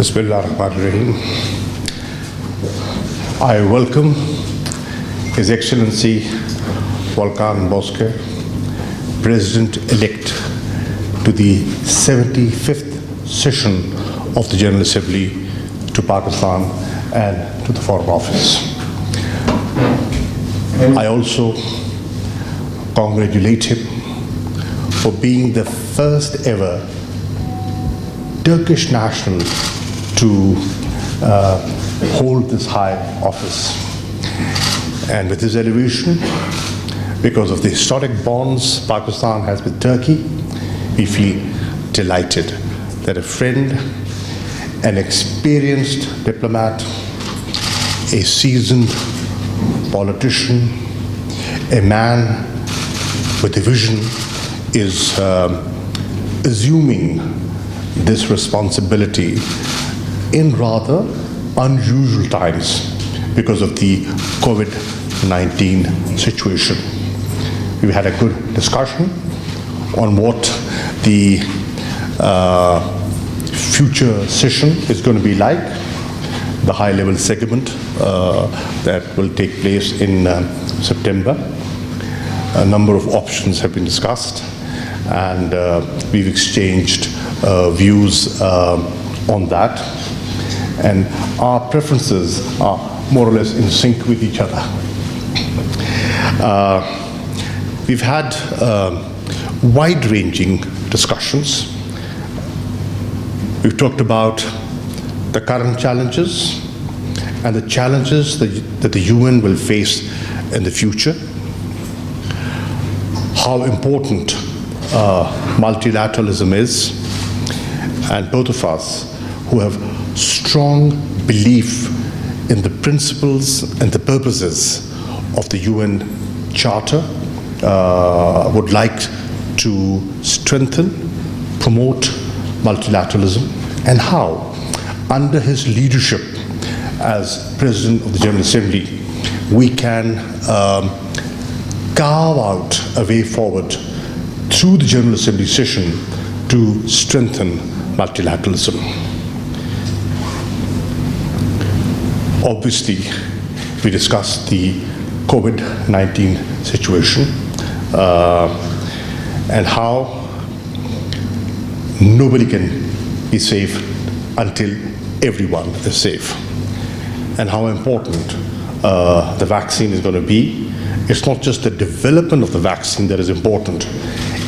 Bismillahirrahmanirrahim. I welcome His Excellency Volkan Bozkir, President-elect, to the 75th session of the General Assembly to Pakistan and to the Foreign Office. I also congratulate him for being the first ever Turkish national to hold this high office. And with his elevation, because of the historic bonds Pakistan has with Turkey, we feel delighted that a friend, an experienced diplomat, a seasoned politician, a man with a vision is assuming this responsibility in rather unusual times because of the COVID-19 situation. We've had a good discussion on what the future session is going to be like, the high-level segment that will take place in September. A number of options have been discussed, and we've exchanged views on that, and our preferences are more or less in sync with each other. We've had wide-ranging discussions. We've talked about the current challenges and the challenges that the UN will face in the future, how important multilateralism is, and both of us who have strong belief in the principles and the purposes of the UN Charter would like to strengthen, promote multilateralism, and how, under his leadership as President of the General Assembly, we can carve out a way forward through the General Assembly session to strengthen multilateralism. Obviously, we discussed the COVID-19 situation and how nobody can be safe until everyone is safe, and how important the vaccine is going to be. It's not just the development of the vaccine that is important,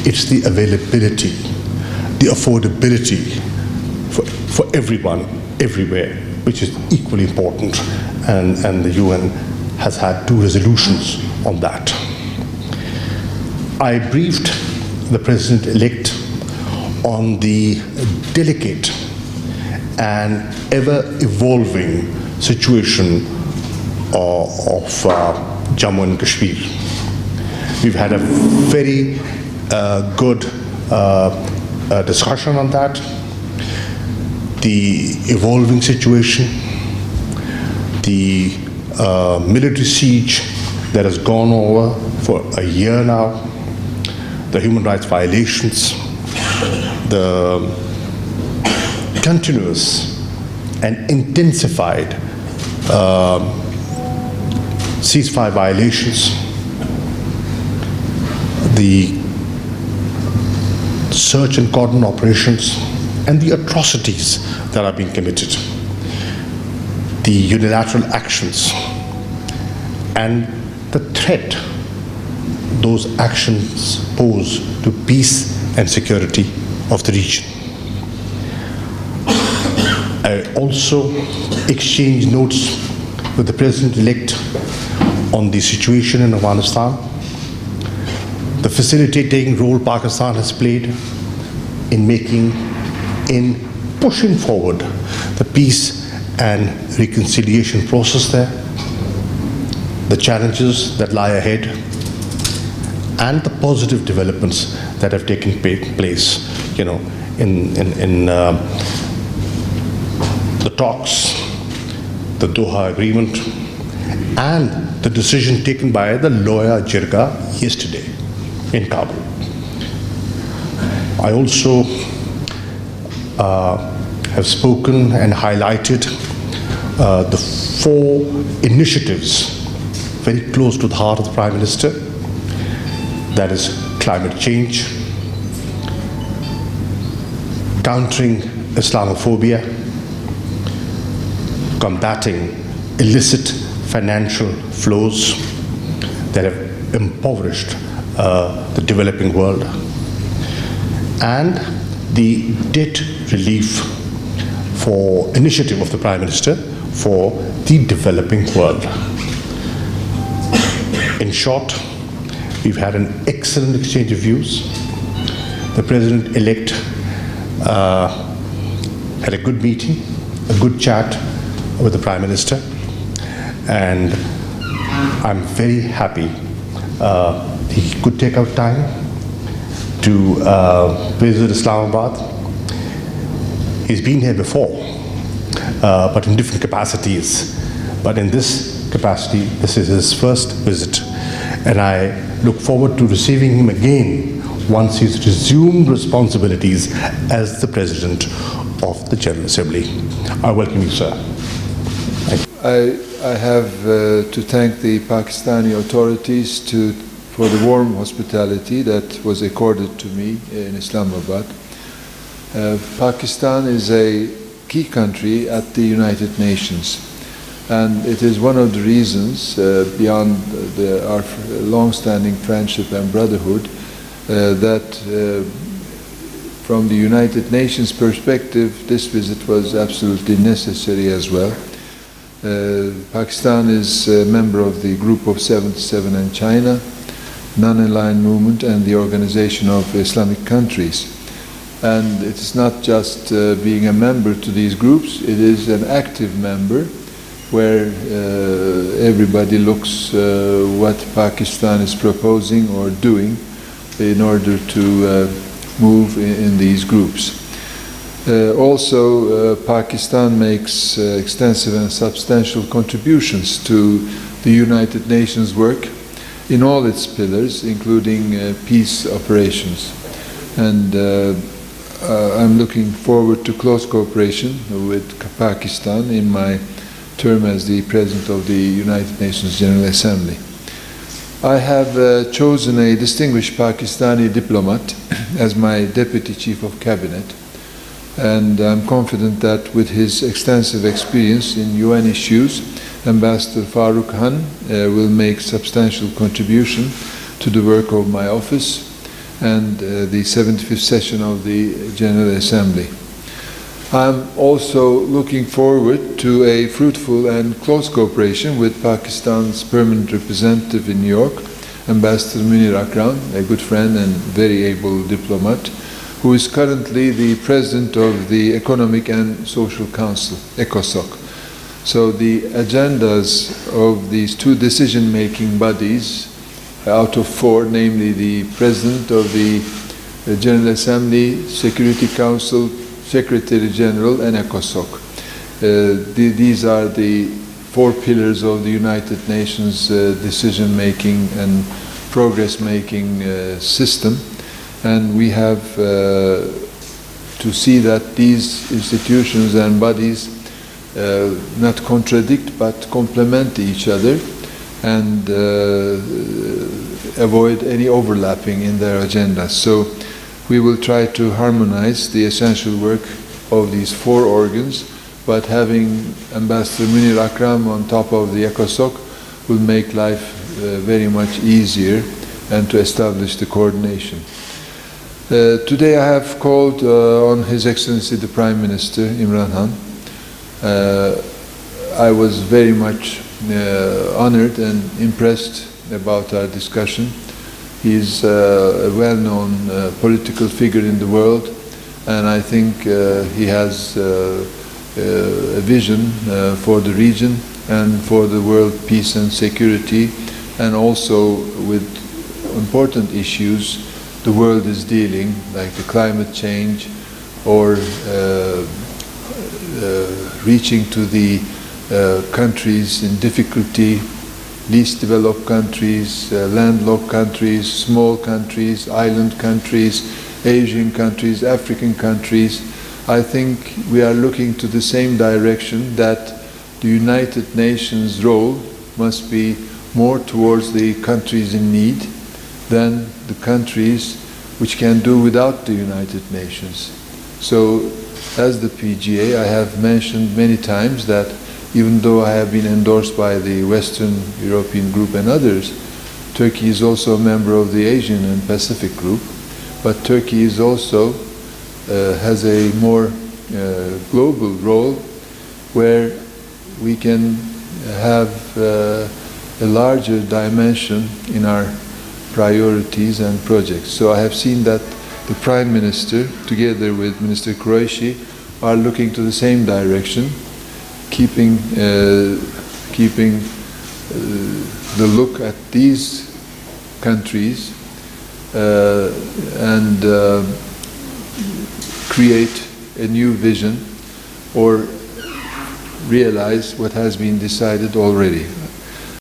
it's the availability, the affordability for everyone, everywhere, which is equally important, and the UN has had 2 resolutions on that. I briefed the President-elect on the delicate and ever-evolving situation of Jammu and Kashmir. We've had a very good discussion on that. The evolving situation, the military siege that has gone over for a year now, the human rights violations, the continuous and intensified ceasefire violations, the search and cordon operations, and the atrocities that are being committed, the unilateral actions, and the threat those actions pose to peace and security of the region. I also exchanged notes with the President-elect on the situation in Afghanistan, the facilitating role Pakistan has played in pushing forward the peace and reconciliation process there, the challenges that lie ahead, and the positive developments that have taken place, in the talks, the Doha Agreement, and the decision taken by the Loya Jirga yesterday in Kabul. I also have spoken and highlighted the 4 initiatives very close to the heart of the Prime Minister. That is climate change, countering Islamophobia, combating illicit financial flows that have impoverished the developing world, and the debt relief initiative of the Prime Minister for the developing world. In short, we've had an excellent exchange of views. The President-elect had a good meeting, a good chat with the Prime Minister, and I'm very happy he could take out time to visit Islamabad. He's been here before, but in different capacities. But in this capacity, this is his first visit, and I look forward to receiving him again once he's resumed responsibilities as the President of the General Assembly. I welcome you, sir. I have to thank the Pakistani authorities for the warm hospitality that was accorded to me in Islamabad. Pakistan is a key country at the United Nations, and it is one of the reasons, beyond our long-standing friendship and brotherhood, that from the United Nations perspective, this visit was absolutely necessary as well. Pakistan is a member of the Group of 77 and China, Non-Aligned Movement, and the Organization of Islamic Countries. And it is not just being a member to these groups, it is an active member where everybody looks what Pakistan is proposing or doing in order to move in these groups. Also, Pakistan makes extensive and substantial contributions to the United Nations work in all its pillars, including peace operations. And I'm looking forward to close cooperation with Pakistan in my term as the President of the United Nations General Assembly. I have chosen a distinguished Pakistani diplomat as my Deputy Chief of Cabinet, and I'm confident that with his extensive experience in UN issues, Ambassador Farooq Khan will make substantial contribution to the work of my office and the 75th session of the General Assembly. I'm also looking forward to a fruitful and close cooperation with Pakistan's permanent representative in New York, Ambassador Munir Akram, a good friend and very able diplomat, who is currently the President of the Economic and Social Council, ECOSOC. So the agendas of these 2 decision-making bodies out of 4, namely the President of the General Assembly, Security Council, Secretary General, and ECOSOC. These are the 4 pillars of the United Nations decision-making and progress-making system. And we have to see that these institutions and bodies not contradict but complement each other and avoid any overlapping in their agendas. So we will try to harmonize the essential work of these 4 organs, but having Ambassador Munir Akram on top of the ECOSOC will make life very much easier and to establish the coordination. Today I have called on His Excellency the Prime Minister, Imran Khan. I was very much honored and impressed about our discussion. He is a well-known political figure in the world, and I think he has a vision for the region and for the world peace and security, and also with important issues the world is dealing, like the climate change or reaching to the countries in difficulty, least developed countries, landlocked countries, small countries, island countries, Asian countries, African countries. I think we are looking to the same direction, that the United Nations role must be more towards the countries in need than the countries which can do without the United Nations. So, as the PGA, I have mentioned many times that even though I have been endorsed by the Western European Group and others, Turkey is also a member of the Asian and Pacific Group, but Turkey is also has a more global role where we can have a larger dimension in our priorities and projects. So I have seen that the Prime Minister, together with Minister Qureshi, are looking to the same direction, keeping the look at these countries and create a new vision or realize what has been decided already.